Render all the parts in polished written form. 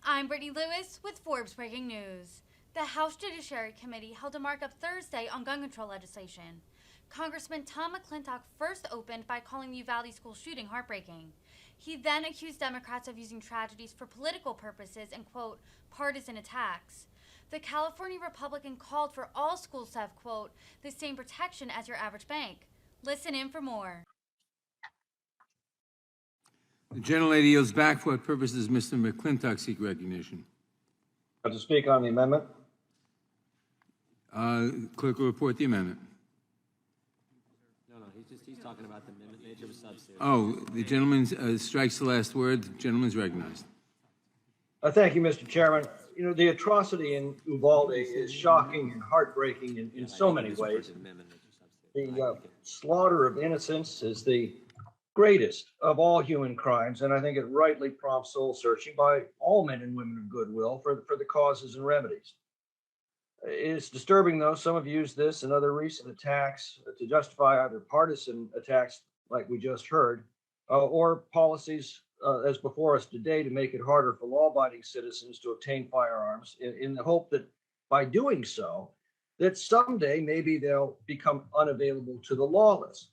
I'm Brittany Lewis with Forbes Breaking News. The House Judiciary Committee held a markup Thursday on gun control legislation. Congressman Tom McClintock first opened by calling the Uvalde school shooting heartbreaking. He then accused Democrats of using tragedies for political purposes and, quote, partisan attacks. The California Republican called for all schools to have, quote, the same protection as your average bank. Listen in for more. The gentlelady yields back. For what purposes Mr. McClintock seek recognition? To speak on the amendment. Clerk will report the amendment. No, he's talking about the nature of a substitute. Oh, the gentleman strikes the last word. The gentleman's recognized. Thank you, Mr. Chairman. You know, the atrocity in Uvalde is shocking and heartbreaking in so many ways. The slaughter of innocents is the greatest of all human crimes, and I think it rightly prompts soul searching by all men and women of goodwill for the causes and remedies. It's disturbing, though, some have used this and other recent attacks to justify either partisan attacks, like we just heard, or policies as before us today to make it harder for law-abiding citizens to obtain firearms in the hope that by doing so, that someday maybe they'll become unavailable to the lawless.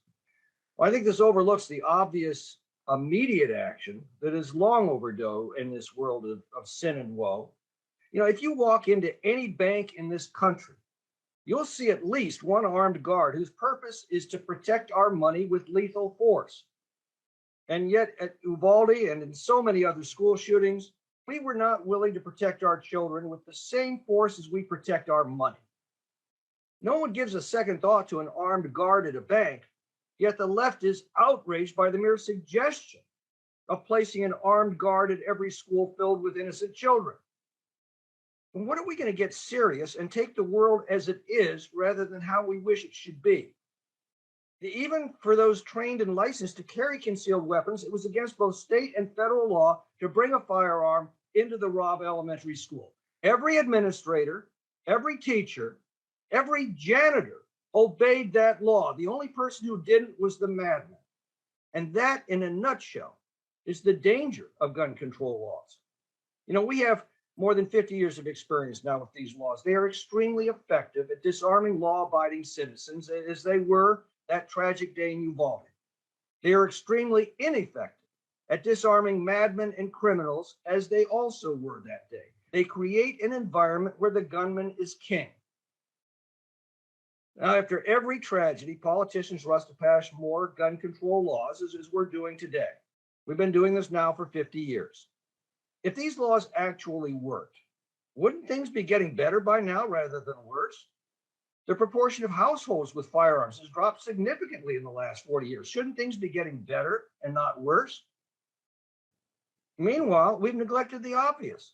Well, I think this overlooks the obvious immediate action that is long overdue in this world of sin and woe. You know, if you walk into any bank in this country, you'll see at least one armed guard whose purpose is to protect our money with lethal force. And yet at Uvalde and in so many other school shootings, we were not willing to protect our children with the same force as we protect our money. No one gives a second thought to an armed guard at a bank, yet the left is outraged by the mere suggestion of placing an armed guard at every school filled with innocent children. And when are we going to get serious and take the world as it is rather than how we wish it should be? Even for those trained and licensed to carry concealed weapons, it was against both state and federal law to bring a firearm into the Robb Elementary School. Every administrator, every teacher, every janitor obeyed that law. The only person who didn't was the madman. And that, in a nutshell, is the danger of gun control laws. You know, we have more than 50 years of experience now with these laws. They are extremely effective at disarming law-abiding citizens, as they were that tragic day in Uvalde. They are extremely ineffective at disarming madmen and criminals, as they also were that day. They create an environment where the gunman is king. Now, after every tragedy, politicians rush to pass more gun control laws, as we're doing today. We've been doing this now for 50 years. If these laws actually worked, wouldn't things be getting better by now rather than worse? The proportion of households with firearms has dropped significantly in the last 40 years. Shouldn't things be getting better and not worse? Meanwhile, we've neglected the obvious.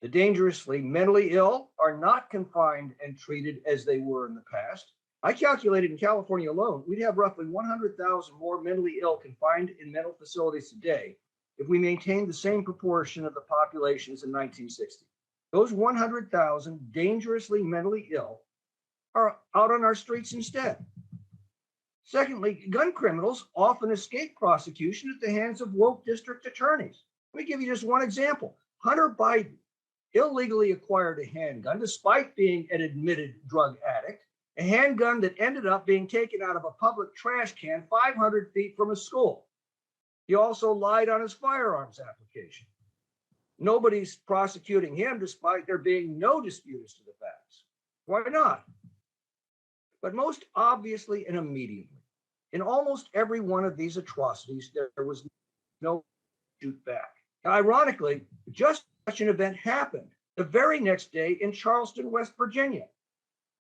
The dangerously mentally ill are not confined and treated as they were in the past. I calculated in California alone, we'd have roughly 100,000 more mentally ill confined in mental facilities today if we maintained the same proportion of the population as in 1960. Those 100,000 dangerously mentally ill are out on our streets instead. Secondly, gun criminals often escape prosecution at the hands of woke district attorneys. Let me give you just one example. Hunter Biden illegally acquired a handgun despite being an admitted drug addict, a handgun that ended up being taken out of a public trash can 500 feet from a school. He also lied on his firearms application. Nobody's prosecuting him despite there being no dispute as to the facts. Why not? But most obviously and immediately, in almost every one of these atrocities, there was no shoot back. Ironically, just such an event happened the very next day in Charleston, West Virginia.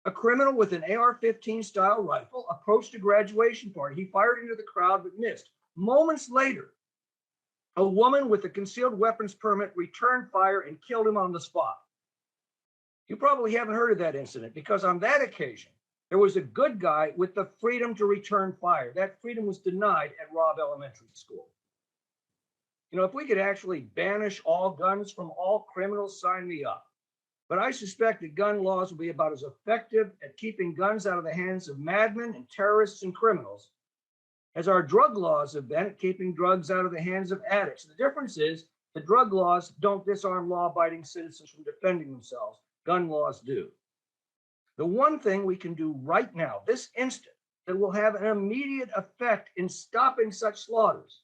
A criminal with an AR-15 style rifle approached a graduation party. He fired into the crowd but missed. Moments later, a woman with a concealed weapons permit returned fire and killed him on the spot. You probably haven't heard of that incident because on that occasion, there was a good guy with the freedom to return fire. That freedom was denied at Robb Elementary School. You know, if we could actually banish all guns from all criminals, sign me up. But I suspect that gun laws will be about as effective at keeping guns out of the hands of madmen and terrorists and criminals as our drug laws have been at keeping drugs out of the hands of addicts. The difference is The drug laws don't disarm law-abiding citizens from defending themselves. Gun laws do. The one thing we can do right now, this instant, that will have an immediate effect in stopping such slaughters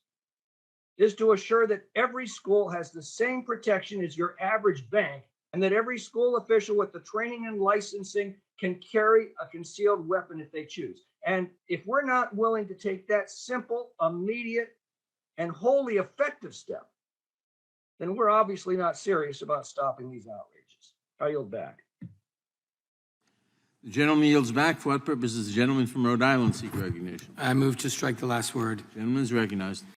is to assure that every school has the same protection as your average bank, and that every school official with the training and licensing can carry a concealed weapon if they choose. And if we're not willing to take that simple, immediate, and wholly effective step, then we're obviously not serious about stopping these outrages. I yield back. The gentleman yields back. For what purpose does the gentleman from Rhode Island seek recognition? I move to strike the last word. Gentleman is recognized.